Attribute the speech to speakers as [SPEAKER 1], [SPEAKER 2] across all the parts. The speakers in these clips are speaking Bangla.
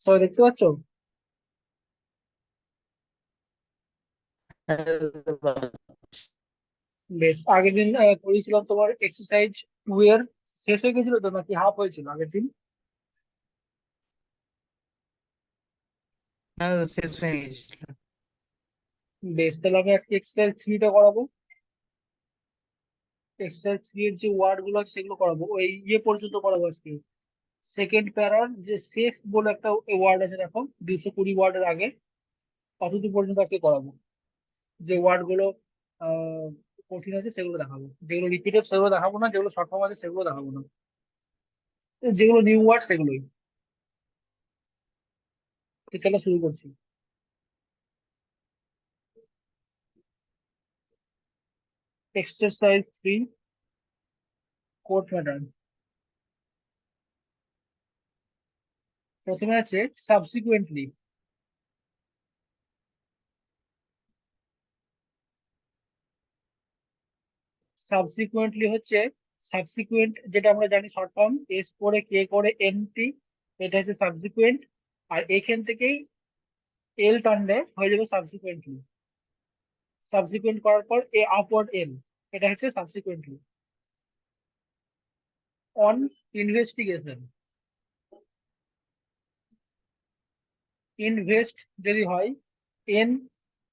[SPEAKER 1] সবাই দেখতে পাচ্ছ? বেশ, আগের দিন করেছিলাম তোমার এক্সারসাইজ 2 এর। শেষ হয়ে গেছিল তো নাকি হাফ হয়েছিল আগের দিন?
[SPEAKER 2] হ্যাঁ, শেষ হয়ে গেছিল।
[SPEAKER 1] বেশ, তাহলে আমি আজকে এক্সারসাইজ 3টা করাবো। এক্সারসাইজ 3 এর যে ওয়ার্ড গুলো আছে সেগুলো করাবো, ওই ইয়ে পর্যন্ত করাবো আজকে। সেকেন্ড প্যারার যে সেফ বলে একটা ওয়ার্ড আছে, দেখো 220 ওয়ার্ডের আগে, অতদূর পর্যন্ত আজকে করাবো। যে ওয়ার্ড গুলো আহ কঠিন আছে সেগুলো দেখাবো, যেগুলো রিপিটেড সেগুলো দেখাবো না, যেগুলো শর্ট ফর্ম আছে সেগুলো দেখাবো না, যেগুলো নিউ ওয়ার্ড সেগুলোই। তো চলো শুরু করছি। Exercise 3, code pattern. প্রথমে আছে সাবসিকুয়েন্টলি। সাবসিকুয়েন্টলি হচ্ছে সাবসিকুয়েন্ট, যেটা আমরা জানি শর্ট ফর্ম এস করে কে করে এন টি, এটা হচ্ছে সাবসিকুয়েন্ট। আর এখান থেকেই এল টানলে হয়ে যাবে সাবসিকুয়েন্টলি। সাবসিকুয়েন্ট করার পর এ আপওয়ার্ড এল, এটা হচ্ছে সাবসিকুয়েন্টলি। অন ইনভেস্টিগেশন, ইনভেস্ট যদি হয় এন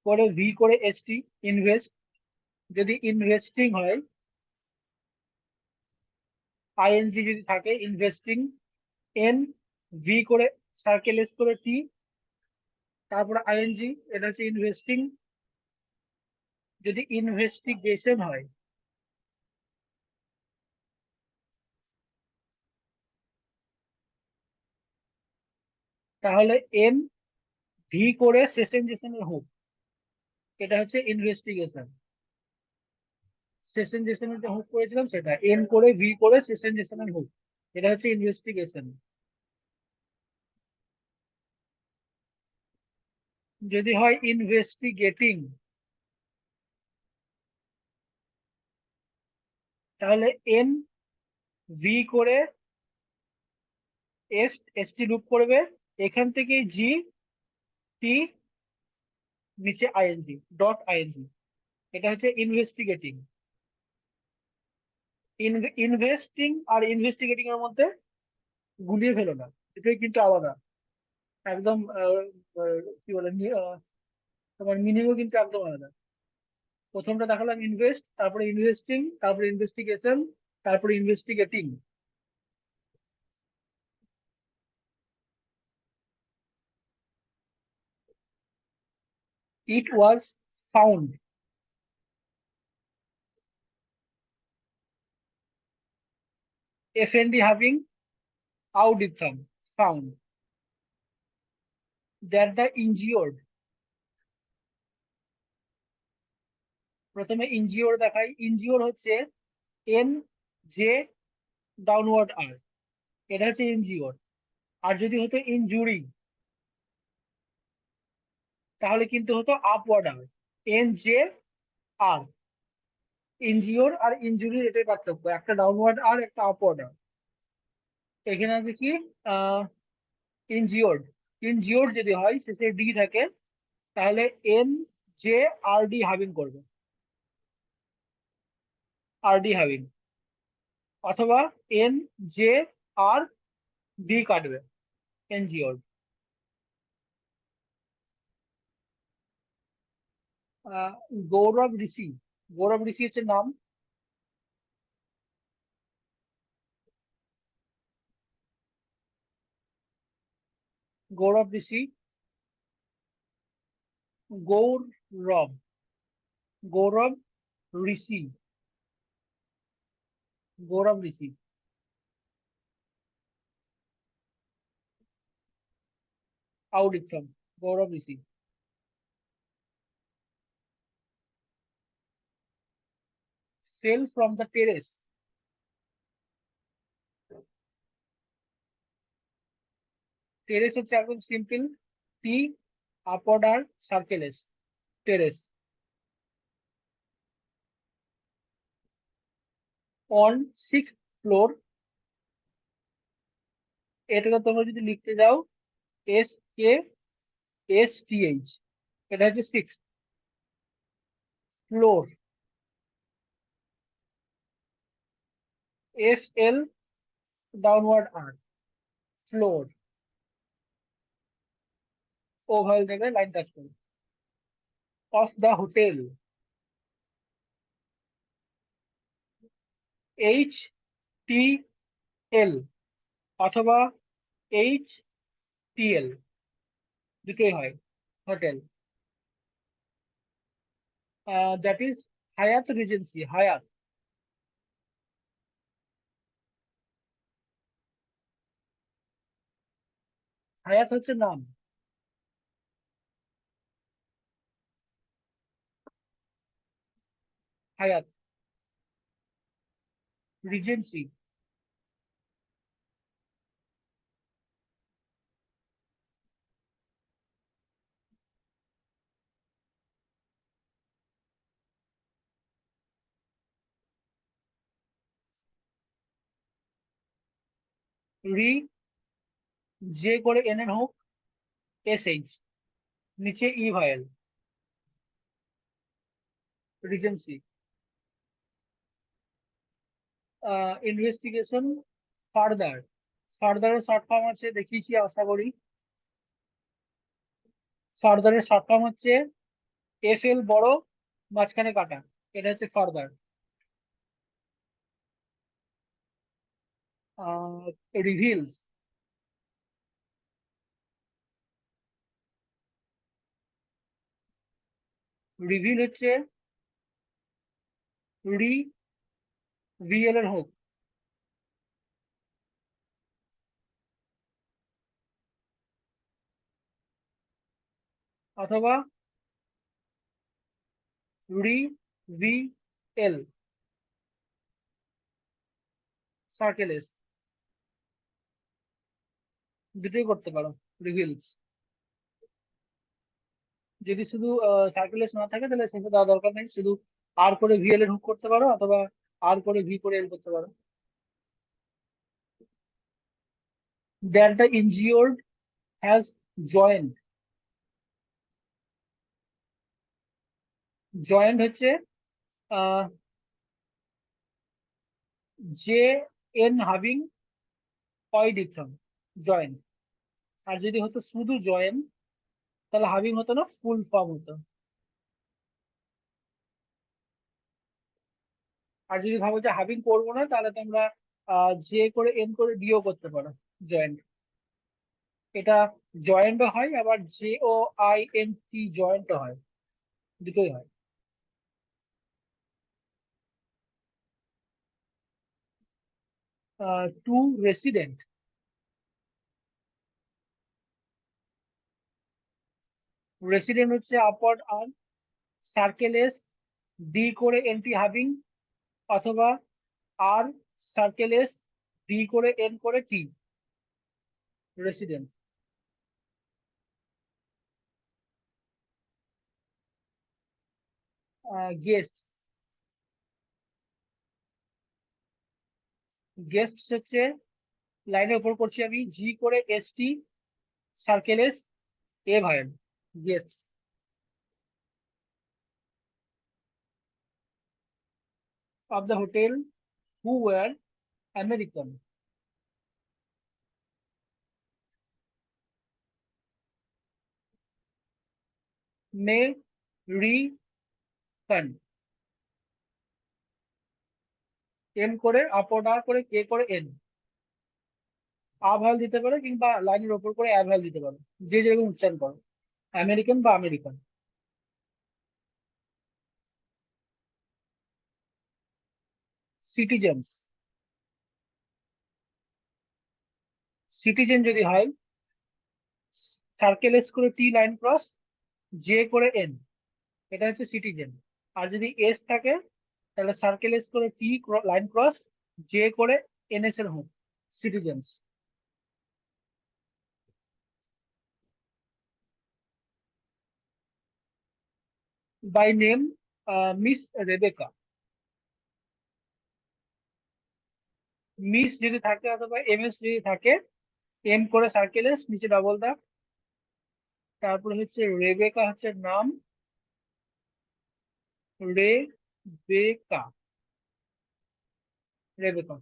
[SPEAKER 1] করে ভি করে এস টি, ইনভেস্ট। যদি ইনভেস্টিং হয়, আইএনজি যদি থাকে ইনভেস্টিং, এন ভি করে সার্কেল এস করে টি, তারপরে আইএনজি, এটা হচ্ছে ইনভেস্টিং। যদি ইনভেস্টিগেশন হয়, তাহলে এন ভি করে সেশনজেশনের হোক, এটা হচ্ছে ইনভেস্টিগেশন। সেশনজেশনের যে হোক করেছিলাম সেটা এন করে ভি করে সেশনজেশনের হোক, এটা হচ্ছে ইনভেস্টিগেশন। যদি হয় ইনভেস্টিগেটিং, তাহলে এন ভি করে এস, এস টি লুপ করবে, এখান থেকে জি টি, নিচে আইএনজি ডট আইএনজি, এটা হচ্ছে ইনভেস্টিগেটিং। ইনভেস্টিং আর ইনভেস্টিগেটিং এর মধ্যে গুলিয়ে ফেলো না, এটাই কিন্তু আলাদা একদম। কি বলে তোমার মিনিংও কিন্তু একদম আলাদা। প্রথমটা দেখালাম ইনভেস্ট, তারপরে ইনভেস্টিং, তারপরে ইনভেস্টিগেশন, তারপরে investigating. It was sound, FND having আউডিথম সাউন্ড, দ্যাট দ্য ইনজিওর্ড। প্রথমে ইনজিওর দেখাই, ইনজিওর হচ্ছে এন জে ডাউনওয়ার্ড আর, এটা হচ্ছে ইনজিওর। আর যদি হতো ইনজুরি, তাহলে কিন্তু হতো আপওয়ার্ড আর, এন জে আর। ইনজিওর আর ইনজুরির এটাই পার্থক্য, একটা ডাউনওয়ার্ড আর একটা আপওয়ার্ড আর। এখানে আছে কি ইনজিওর্ড। ইনজিওর্ড যদি হয় শেষে ডি থাকে, তাহলে N J R D having করবে, আর ডি হাভিং। অথবা এন জে আর ডি কাটবে, এনজিওর্ড। আহ, গৌরব ঋষি, গৌরব ঋষি হচ্ছে নাম। গৌরব ঋষি, গৌরব, গৌরব ঋষি, গৌরব ঋষি। আউডিত্রম, Gaurav Rishi. Fell from the terrace, terrace হচ্ছে একদম simple, T upward R circle S, terrace. On 6th floor, এটাকে তোমরা যদি লিখতে যাও SKSTH, এটা হচ্ছে 6। Floor, FL downward R, floor. Oval থেকে লাইন টাচ করবে। অফ দ্য হোটেল, HTL অথবা HTL, দুটোই হয়, হোটেল। দ্যাট ইজ হায়াত রিজেন্সি, হায়াত। হায়াত হচ্ছে নাম, হায়াত। রিজেন্সি, রি, যে করে এন এন হোক, SH, নিচে E vowel, regency. Investigation, further. ফার্দারের শর্ট ফর্ম আছে, দেখিয়েছি আশা করি। ফার্দারের শর্ট ফর্ম হচ্ছে FL বড়, মাঝখানে কাটা, এটা হচ্ছে ফার্দার। রিভিলস, রিভিল হচ্ছে রি, VL এর হোক, অথবা রি, VL, সার্কেল এস, দুটোই করতে পারো, রিভিলস। যদি শুধু সার্কেল এস না থাকে তাহলে সেটা দেওয়া দরকার নেই, শুধু আর করে VL এর হুক করতে পারো, অথবা আর করে ভি করে এল করতে পারো। That the injured has joint, joint হচ্ছে J N having Y diphthong, joint. আর যদি হতো শুধু জয়েন, তাহলে হাভিং হতো না, ফুল ফর্ম হতো। আর যদি ভাবো যে হাভিং করবো না, তাহলে তোমরা জে করে এন করে ডিও করতে পারো, জয়েন্ট। এটা জয়েন্টও হয়, আবার JOINT জয়েন্টও হয়, দুটোই হয়। টু রেসিডেন্ট, রেসিডেন্ট হচ্ছে upward R, circle S, D করে এনটি হাভিং, অথবা আর, সার্কেল এস, ডি করে এন করে টি, রেসিডেন্ট। গেস্ট, গেস্ট হচ্ছে লাইনের উপর করছি আমি, জি করে ST, সার্কেল এস, এ ভাইয়ের, guest. Of the hotel who were American, মে রি কান, এম করে আপওয়ার্ড আর করে কে করে এন, আভাল দিতে পারো, কিংবা লাইনের ওপর করে অ্যাভাল দিতে পারো, যে যেরকম উচ্চারণ করো, আমেরিকান বা আমেরিকান। সিটিজেন্স, সিটিজেন যদি হয়, সার্কেল এস করে টি লাইন ক্রস, জে করে এন, এটা হচ্ছে সিটিজেন। আর যদি এস থাকে, তাহলে সার্কেল এস করে টি লাইন ক্রস, জে করে NS এর হোক, citizens. By name, Miss Rebecca. Miss যদি থাকে অথবা MS যদি থাকে, এম করে সার্কেল এস, নিচে ডবল দাগ, তারপরে হচ্ছে রেবেকা হচ্ছে নাম, Rebecca, Rebecca.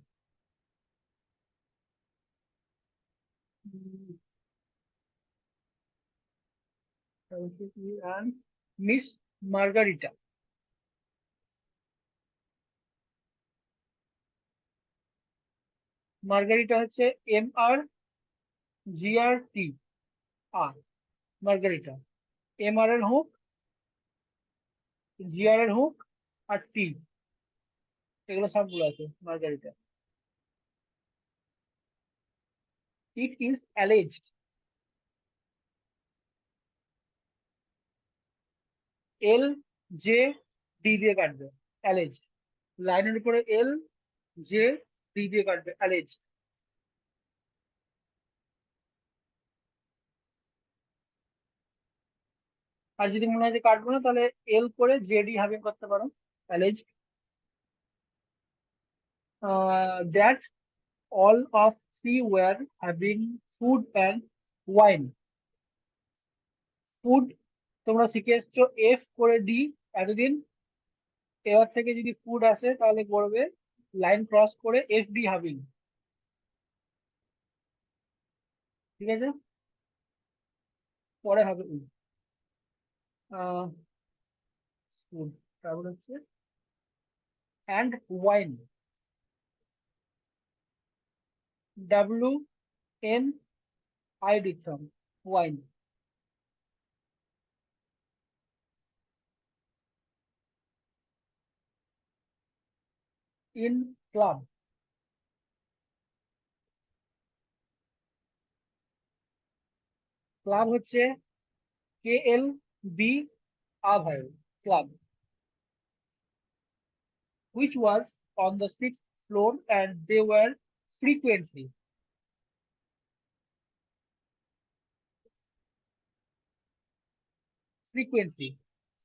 [SPEAKER 1] and Miss Margarita. Margarita হচ্ছে MRGRT, আর মার্গারিটা, MR এর হোক, GR এর হোক, আর টি, এগুলো সবগুলো আছে Margarita. It is alleged, L J D দিয়ে কাটবে, অ্যালেজড। লাইনের উপরে এল জে ডি দিয়ে কাটবে, অ্যালেজড। আর যদি মনে হয় যে কাটবো না, তাহলে এল করে জেডি হাবিং করতে পারো, alleged. That all of three were having food and wine. Food তোমরা শিখে এসছো এফ করে ডি এতদিন, এবার থেকে যদি ফুড আসে তাহলে করবে লাইন ক্রস করে এফ ডি হাবিং, ঠিক আছে? পরে হবে উ, ফুড, তারপর হচ্ছে অ্যান্ড ওয়াইন, WNI দিতাম, ওয়াইন। ইন ক্লাব, ক্লাব হচ্ছে KLB, ভাই, club. which was on the sixth floor and they were frequently, frequently,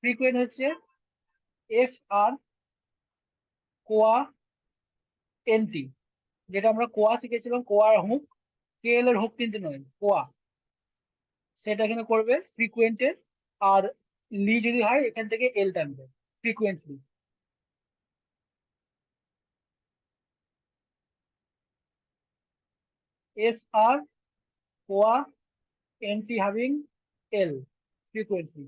[SPEAKER 1] frequent হচ্ছে FR কোয়া এনটি, যেটা আমরা কোয়া শিখেছিলাম, কোয়ার হুক, KL এর হুক কিন্তু নয়, কোয়া, সেটা এখানে করবে ফ্রিকুয়েন্টে। আর লি যদি হয় এখান থেকে এল টানবে, ফ্রিকুয়েন্টলি। FR কোয়া NT having L, frequently.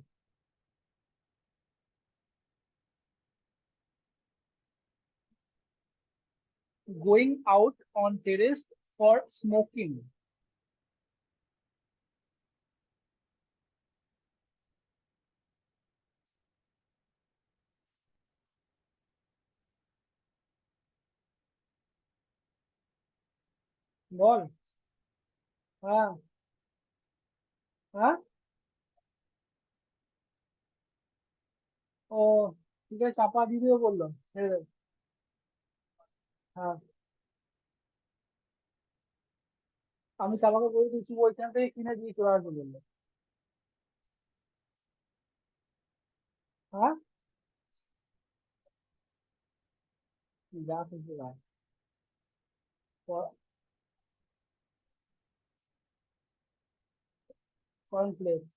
[SPEAKER 1] going out on terrace for smoking, বল। হ্যাঁ, হ্যাঁ, ও, ঠিক আছে, চাপা দিদিও বললো ছেড়ে দেবে। হ্যাঁ, আমি চাপাকে বলে দিচ্ছি ওইখান থেকে কিনে দিয়ে চলে আসবো বললো। হ্যাঁ, যা খুশি ভাই। কর্নফ্লেক্স।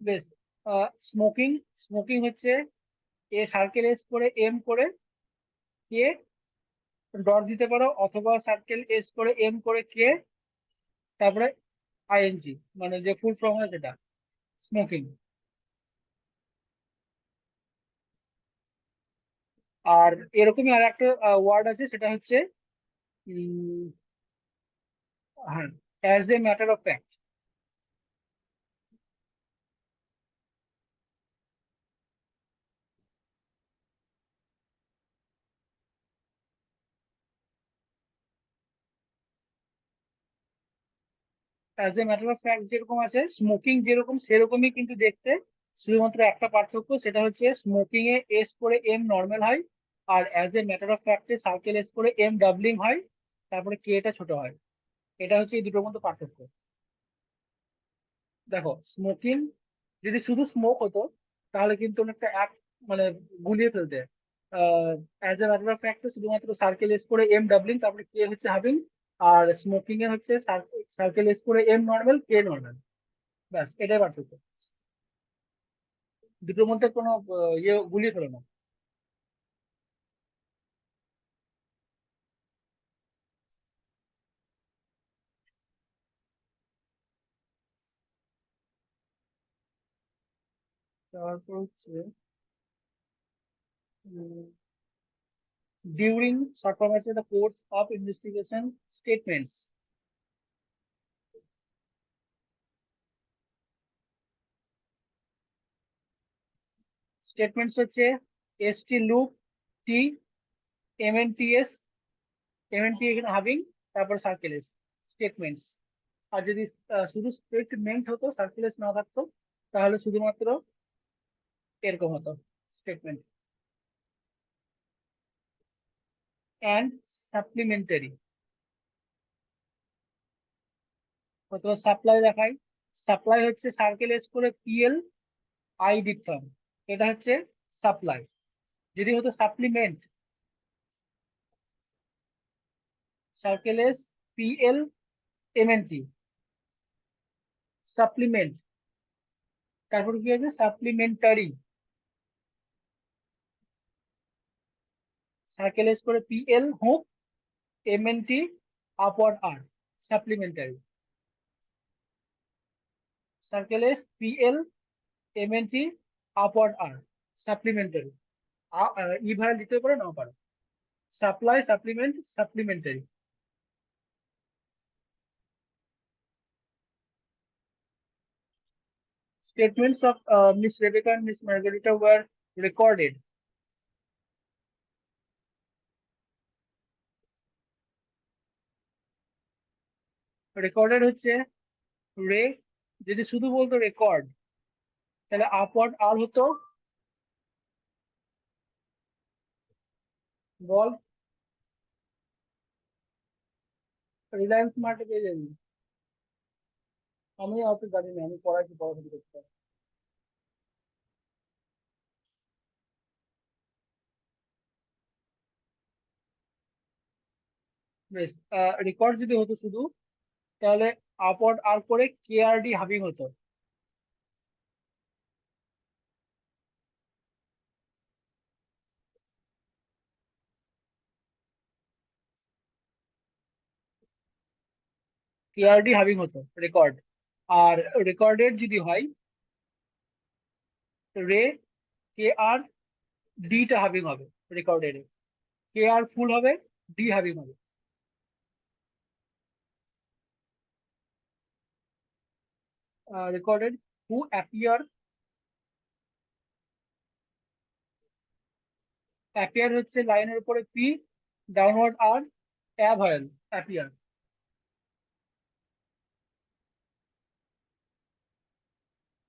[SPEAKER 1] বেশ, স্মোকিং, স্মোকিং হচ্ছে এ সার্কেল এস করে এম করে কে ডট দিতে পারো, অথবা সার্কেল এস করে এম করে কে, তারপরে আইএনজি, মানে যে ফুল ফর্ম হয় সেটা স্মোকিং। আর এরকমই আর একটা ওয়ার্ড আছে, সেটা হচ্ছে উম, হ্যাঁ, as a matter of fact. As a matter of fact যেরকম আছে, স্মোকিং যেরকম সেরকমই কিন্তু দেখতে, শুধুমাত্র একটা পার্থক্য, সেটা হচ্ছে স্মোকিং এ এস করে এম নর্মাল হয়, আর অ্যাজ এ ম্যাটার অফ ফ্যাক্টে সার্কেল এস করে এম ডাবলিং হয়, তারপরে কে টা ছোট হয়। এটা হচ্ছে এই দুটোর মধ্যে পার্থক্য। দেখো, স্মোকিং যদি শুধু স্মোক হতো তাহলে কিন্তু অনেকটা এক মানে গুলিয়ে ফেলতে। As a matter of fact শুধুমাত্র সার্কেল এস করে এম ডাবলিং, তারপরে কে হচ্ছে হাবিং, আর স্মোকিং এ হচ্ছে সার্কেল এস করে এম নর্মাল কে নর্মাল, ব্যাস এটাই পার্থক্য। দুটোর মধ্যে কোনো ইয়ে গুলিয়ে ফেলো না। তারপর হচ্ছে ডিউরিং শর্ট ফর্ম আছে the course of investigation statements. Statements হচ্ছে S T loop, T, M N T S, M N T এখানে হাভিং, তারপর সার্কেল এস, স্টেটমেন্টস। আর যদি শুধু স্টেটমেন্ট হতো সার্কেল এস না থাকতো তাহলে শুধুমাত্র এরকম হতো স্টেটমেন্ট। অ্যান্ড সাপ্লিমেন্টারি অথবা সাপ্লাই দেখায়। সাপ্লাই হচ্ছে সার্কেল এস করে পিএল আই ডিপথর্ন, এটা হচ্ছে সাপ্লাই। যদি হতো supplement, circle S PL MNT, supplement. তারপর কি আছে সাপ্লিমেন্টারি, সার্কেল এস করে PL hook MNT upward R, supplementary. Circle S PL MNT upward R, supplementary. E vowel দিতে পারে নাও পারে। Supply, supplement, supplementary. Statements of Miss Rebecca and Miss Margarita were recorded. Recorded হচ্ছে রে, যদি শুধু বলতো রেকর্ড তাহলে আপওয়ার্ড আর হতো, বল। রিলায়েন্স মার্টে পেয়ে যাবি। আমি অত জানি না, আমি পড়াইছি, পড়াশোনা করতে। বেশ, রেকর্ড যদি হতো শুধু তাহলে আপওয়ার্ড আর করে কেআরডি হাবিং হতো। কেআরডি হাবিং হতো রেকর্ড। আর রেকর্ডেড যদি হয় রে কে আর ডিটা হাবিং হবে রেকর্ডেড, কে আর ফুল হবে, ডি হাবিং হবে। রেকর্ডেড হু অ্যাপিয়ার, অ্যাপিয়ার হচ্ছে লাইনের উপরে P, downward R, a vowel, appear.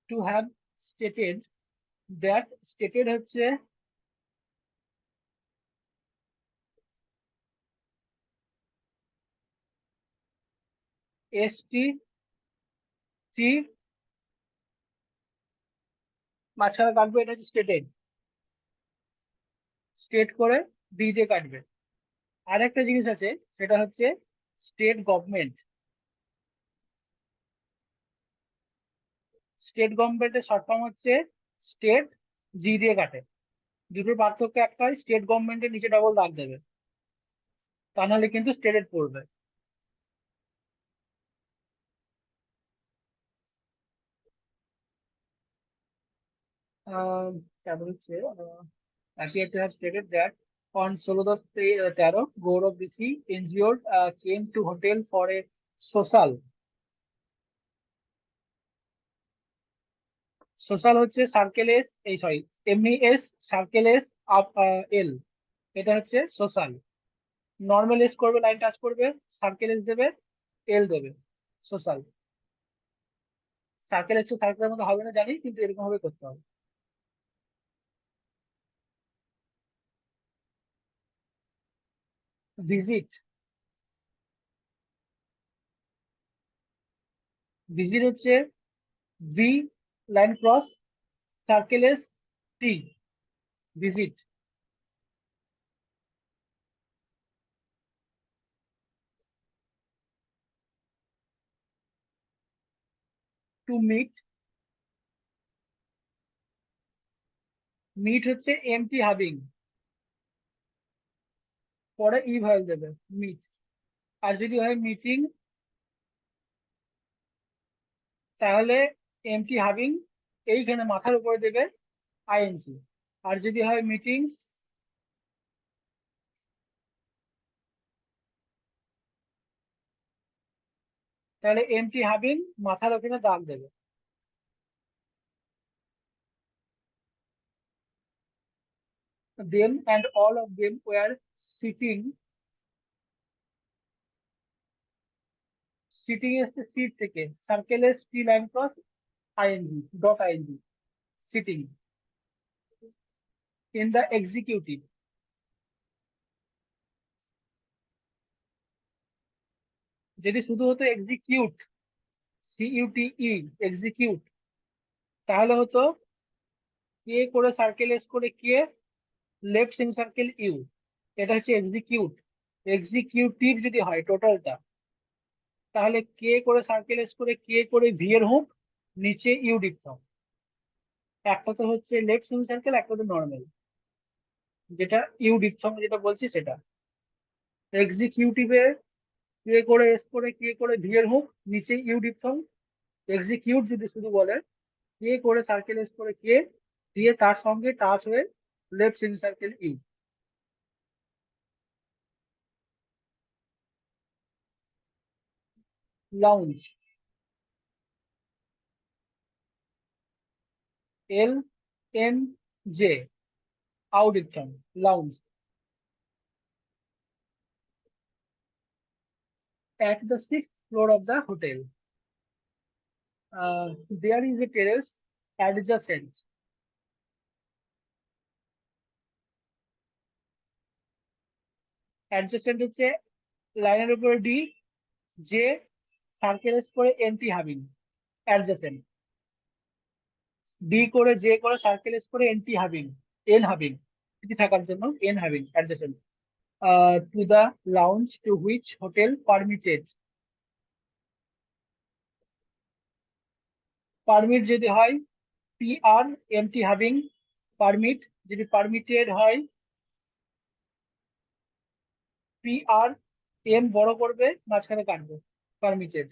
[SPEAKER 1] To have stated, that stated হচ্ছে এস টি টি, মাঝখানে কাটবে, এটা হচ্ছে স্টেটেড, স্টেট করে ডি দিয়ে কাটবে। আর একটা জিনিস আছে সেটা হচ্ছে স্টেট গভর্নমেন্ট। স্টেট গভর্নমেন্টের শর্ট ফর্ম হচ্ছে স্টেট, জি দিয়ে কাটে। দুটোর পার্থক্য একটাই, স্টেট গভর্নমেন্টের নিচে ডবল দাগ দেবে, তা নাহলে কিন্তু স্টেটেড পড়বে। তারপর হচ্ছে appear to have stated that on 16/10 Gaurav Rishi injured came to hotel for a social। Social হচ্ছে সার্কেল এস, এই সরি এমনি এস, সার্কেল এস আপ এল, এটা হচ্ছে সোশ্যাল। নর্মাল এস করবে, লাইন টাচ করবে, সার্কেল এস দেবে, এল দেবে, সোশ্যাল। সার্কেল এস তো সার্কেলের মতো হবে না জানি, কিন্তু এরকম ভাবে করতে হবে। ভিজিট, ভিজিট হচ্ছে V line cross circle S T visit to meet meet হচ্ছে এমটি হাবিং পরে ই ভয়েল দেবে মিট। আর যদি হয় মিটিং তাহলে এমটি হাবিং এইখানে মাথার উপরে দেবে আইএনজি। আর যদি হয় মিটিংস তাহলে এমটি হাবিং মাথার ওখানে দাগ দেবে। Them and all of them were sitting এসছে সিট থেকে circle S T line cross I N G dot I N G sitting in the executive. যদি শুধু হতো এক্সিকিউট সিইউটিই এক্সিকিউট তাহলে হতো কে করে সার্কেল এস করে কে লেফট সিং সার্কেল ইউ, এটা হচ্ছে এক্সিকিউট। এক্সিকিউটিভ যদি হয় টোটালটা তাহলে কে করে সার্কেল এস করে কে করে ভি এর হুক নিচে ইউ ডিপথম। একটা তো হচ্ছে লেফট সিং সার্কেল একটা তো নর্মাল যেটা ইউ ডিপথম যেটা বলছি সেটা। এক্সিকিউটিভে কে করে এস করে কে করে ভি এর হুক নিচে ইউ ডিপথম। এক্সিকিউট যদি শুধু বলে কে করে সার্কেল এস করে কে দিয়ে তার সঙ্গে টাচ হয়ে left sing circle U. Lounge L N J ow diphthong lounge. At the sixth floor of the hotel, there is a terrace adjacent. Adjacent হচ্ছে লাইনের উপরে ডি যে সার্কেল করে এনটি হাবিং অ্যাডজেসেন্ট। ডি করে জে করে সার্কেল করে এনটি হাবিং এন হাবিং এটি থাকার জন্য N হাবিং adjacent to the lounge two which hotel permitted. Permit যদি হয় পি আর এনটি হাবিং পারমিট, যদি পারমিটেড হয় পি আর এম বড় করবে মাঝখানে কাটবে permitted.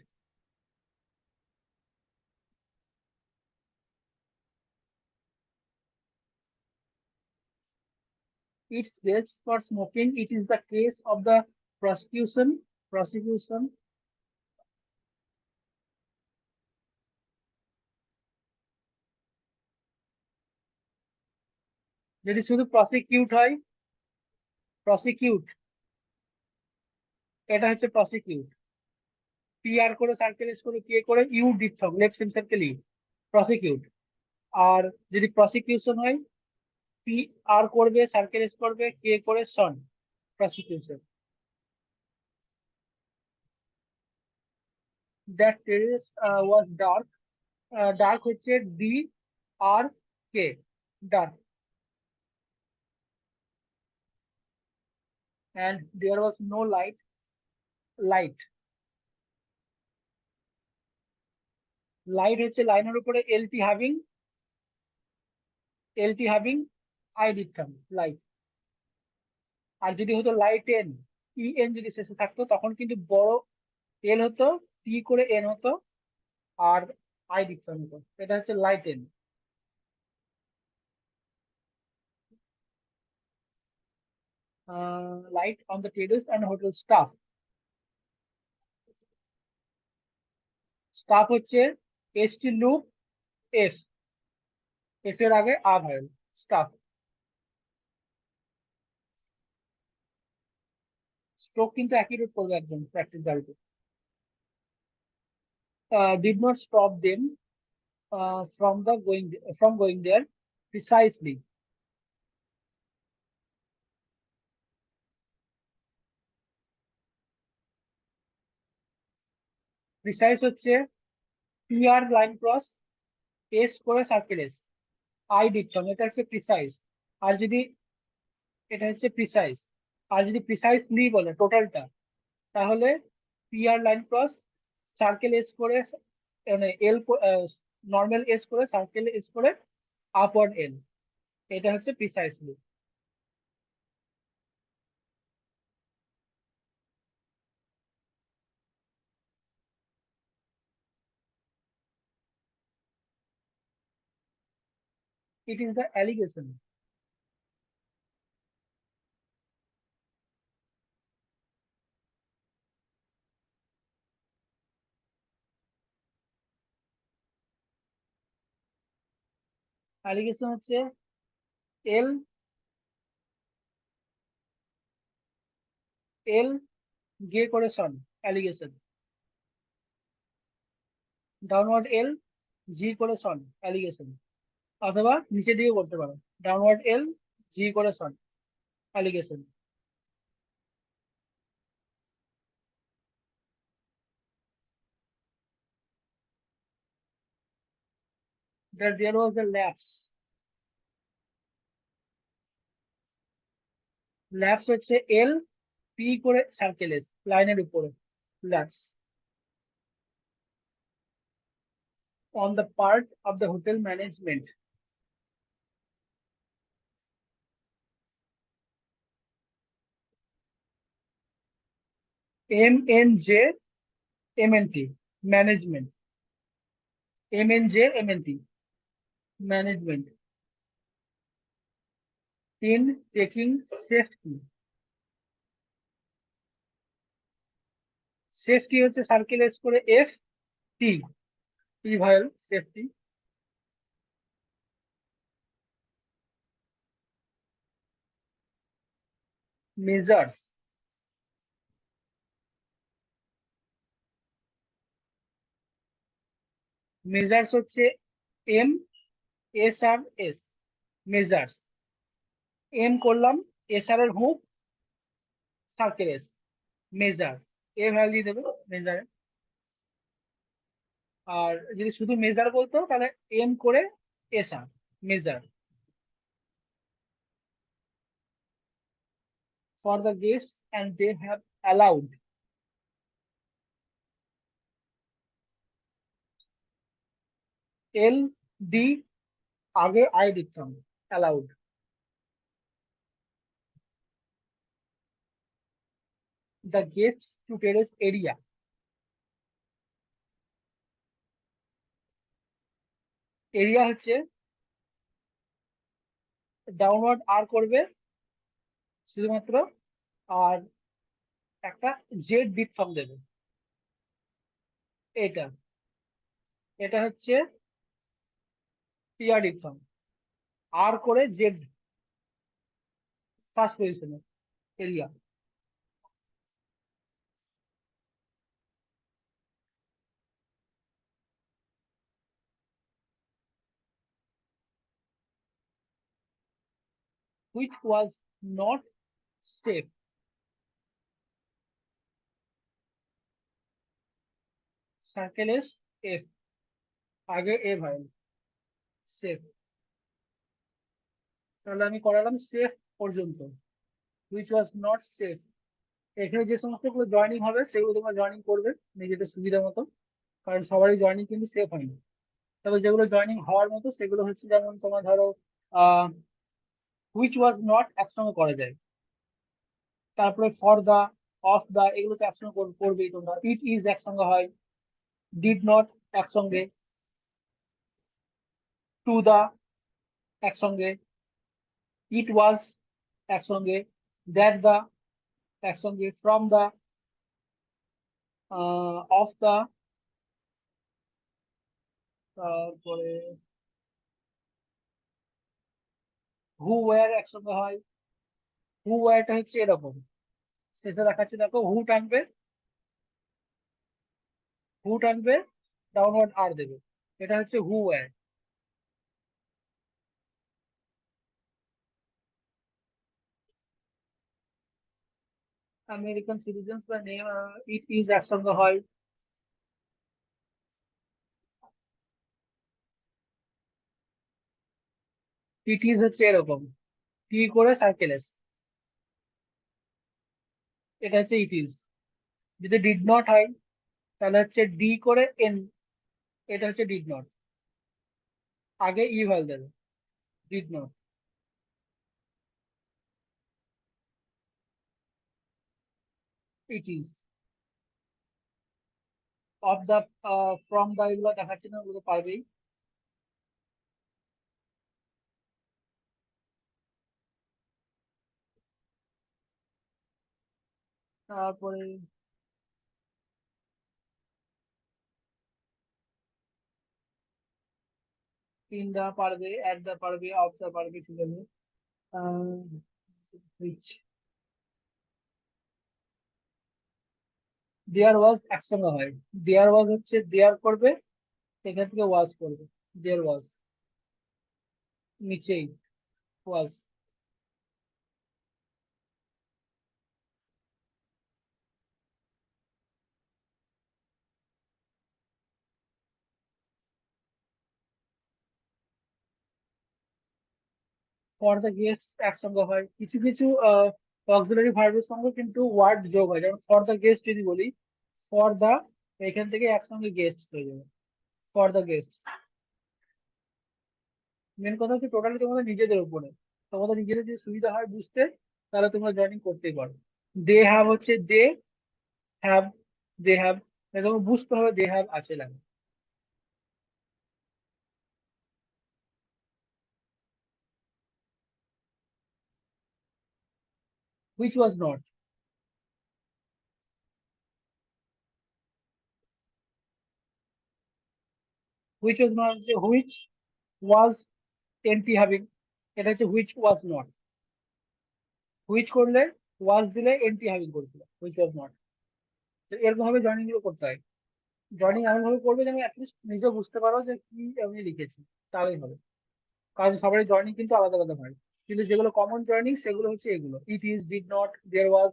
[SPEAKER 1] Its case for smoking, it is the case of the prosecution যদি শুধু প্রসিকিউট হয় প্রসিকিউট এটা হচ্ছে প্রসিকিউট পি আর করে সার্কেল এস করে কে করে U diphthong left hand circle U prosecute. আর যদি প্রসিকিউশন হয় পি আর করবে সার্কেল এস করবে কে করে shun prosecution. That terrace was dark, dark হচ্ছে D R K dark and there was no light light হচ্ছে লাইনের উপরে LT having I diphthong light. আর যদি হতো লাইট এন ই এন যদি শেষে থাকতো তখন কিন্তু বড় এল হতো টি করে এন হতো আর আই ডিপথম হতো, এটা হচ্ছে light N. Light on the terrace and hotel staff. Staff হচ্ছে S T loop S S এর আগে আ ভায়েল স্টাফ। স্ট্রোক কিন্তু একই রূপ করবে একদম প্র্যাকটিস গাড়িতে। Did not stop them from going there precisely. Precise হচ্ছে P R line cross S করে সার্কেল এস, আই ডিপথং, এটা হচ্ছে প্রিসাইজ। আর যদি এটা হচ্ছে প্রিসাইজ, আর যদি প্রিসাইজলি বলে টোটালটা, তাহলে P R line cross circle S করে, মানে এল, নর্মাল এস করে সার্কেল এস করে আপওয়ার্ড এল, এটা হচ্ছে precisely. It is the allegation. Allegation হচ্ছে এল, এল গে করে shun, allegation. Downward L G করে সন, অ্যালিগেশন। অথবা নিচে দিকে করতে পারো, ডাউনওয়ার্ড এল জি করে shun, allegation. That there was a lapse. Lapse হচ্ছে এল পি করে সার্কেল এস লাইনের উপরে, lapse on the part of the hotel management. M N J M N T, management. M N J M N T, management. In taking safety, safety হচ্ছে সার্কেল এস করে F T, T vowel safety. Measures, measures হচ্ছে M S R S, measures. M করলাম, এস আর এর hook, circle S, measure. A vowel দিয়ে দেবো মেজার। আর যদি শুধু মেজার বলতো তাহলে এম করে S R, measure. For the guests and they have allowed, L D আগে আই দিতাম, allowed. The guests to terrace area, area হচ্ছে ডাউনওয়ার্ড আর করবে শুধুমাত্র, আর একটা জেড দিকথম দেবে, এটা, এটা হচ্ছে টিআর দিকথম, আর করে জেড ফার্স্ট পজিশনে, area. Which was not safe, circle S F, আগে এ ভাই, সেফ। তাহলে আমি করালাম সেফ পর্যন্ত, হুইচ ওয়াজ নট সেফ। এখানে যে সমস্ত গুলো জয়নিং হবে সেগুলো তোমরা জয়নিং করবে নিজেদের সুবিধা মতো, কারণ সবারই জয়নিং কিন্তু সেফ হয়নি। তবে যেগুলো জয়নিং হওয়ার মতো সেগুলো হচ্ছে, যেমন তোমার ধরো হুইচ ওয়াজ নট একসঙ্গে করা যায়, তারপরে ফর দা, অফ দা, এগুলো তো একসঙ্গে করবেই তোমরা। ইট ইজ একসঙ্গে হয়, ডিড নট একসঙ্গে, টু দা একসঙ্গে, ইট ওয়াজ একসঙ্গে, দ্যাট দা একসঙ্গে, ফ্রম দা, অফ দা, তারপরে হু ওয়ার একসঙ্গে হয়। হু ওয়ারটা হচ্ছে এরকম, শেষে দেখাচ্ছে দেখো, হু টানবে, হু টানবে, ডাউনওয়ার্ড আর দেবে, এটা হচ্ছে হু ওয়ার। আমেরিকান সিটিজেন্স বা নেম, ইট ইজ একসঙ্গে হয়। ইট ইজ হচ্ছে এরকম, টি করে সার্কেল এস, এটা হচ্ছে ইট ইজ। যদি ডিড নট হয় তাহলে হচ্ছে ডি করে এন, এটা হচ্ছে ডিড নট, আগে ই ভাল দেবে, did not. It is, of the, from the এগুলো দেখাচ্ছে না, ওগুলো পারবেই। তারপরে ইন দা পারবে, অ্যাট দা পারবে, অফ দা পারবে, ঠিক আছে। রিচ, দেয়ার ওয়াজ একসঙ্গে হয়, দেয়ার ওয়াজ হচ্ছে দেয়ার করবে, এখান থেকে ওয়াজ করবে, দেয়ার ওয়াজ, নিচেই ওয়াজ। ফর দ্য গেস্ট একসঙ্গে হয়, কিছু কিছু অক্সিলারি ভার্বের সঙ্গে কিন্তু ওয়ার্ড যোগ হয়, যেমন ফর দ্য গেস্ট যদি বলি, ফর দা, এখান থেকে একসঙ্গে গেস্ট হয়ে যাবে, ফর দ্য গেস্ট। মেন কথা হচ্ছে টোটালি তোমাদের নিজেদের উপরে, তোমাদের নিজেদের যদি সুবিধা হয় বুঝতে, তাহলে তোমরা জয়েনিং করতেই পারো। দে হ্যাভ হচ্ছে দে হ্যাভ, দে হ্যাভ, তোমাকে বুঝতে হবে দে হ্যাভ আছে লাগে। Which was not, which was not হচ্ছে হুইচ ওয়াজ এমটি হ্যাভিং, এটা হচ্ছে হুইচ ওয়াজ নট। হুইচ করলে ওয়াজ দিলে এমটি হ্যাভিং করছিল, হুইচ ওয়াজ নট। তো এরকম ভাবে জয়েনিং গুলো করতে হয়। জয়েনিং এমন ভাবে করবে যেন অ্যাটলিস্ট নিজে বুঝতে পারো যে কি আমি লিখেছি, তাহলেই হবে। কারণ সবারই জয়েনিং কিন্তু আলাদা আলাদা হয়, কিন্তু যেগুলো কমন জয়েনিং সেগুলো হচ্ছে এগুলো, it is, did not, there was,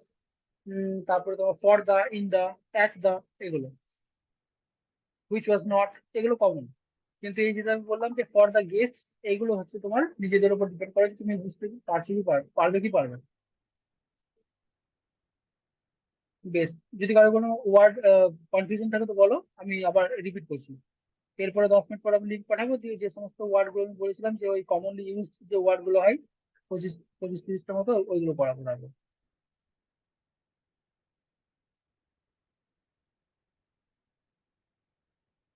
[SPEAKER 1] তারপরে তোমার for the, in the, at the, এগুলো, হুইচ ওয়াজ নট, এগুলো কমন। কিন্তু এই যেটা আমি বললাম যে ফর দা গেস্ট, এইগুলো হচ্ছে তোমার নিজেদের উপর ডিপেন্ড করে যে তুমি বুঝতে পারছো কি পারবে কি পারবে না। বেশ, যদি কারো কোনো ওয়ার্ড কনফিউশন থাকে তো বলো, আমি আবার রিপিট করছি। এরপরে 10 মিনিট পর আমি লিঙ্ক পাঠাবো, দিয়ে যে সমস্ত ওয়ার্ড গুলো আমি বলেছিলাম যে ওই কমনলি ইউজ যে ওয়ার্ড গুলো হয়, 25-30টার মতো, ওইগুলো পড়াবো তারপর।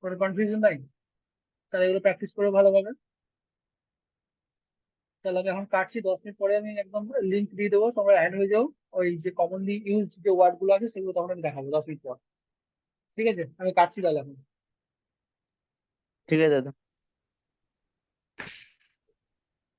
[SPEAKER 1] কোনো কনফিউশন নাই? তাহলে এগুলো প্র্যাকটিস করে ভালোভাবে। তাহলে আমি এখন কাটছি, 10 মিনিট পরে আমি একদম লিঙ্ক দিয়ে দেবো, তোমরা অ্যাড হয়ে যাও। ওই যে কমনলি ইউজ যে ওয়ার্ড গুলো আছে সেগুলো তখন আমি দেখাবো 10 মিনিট পর। ঠিক আছে, আমি কাটছি তাহলে এখন।
[SPEAKER 2] ঠিক আছে দাদা।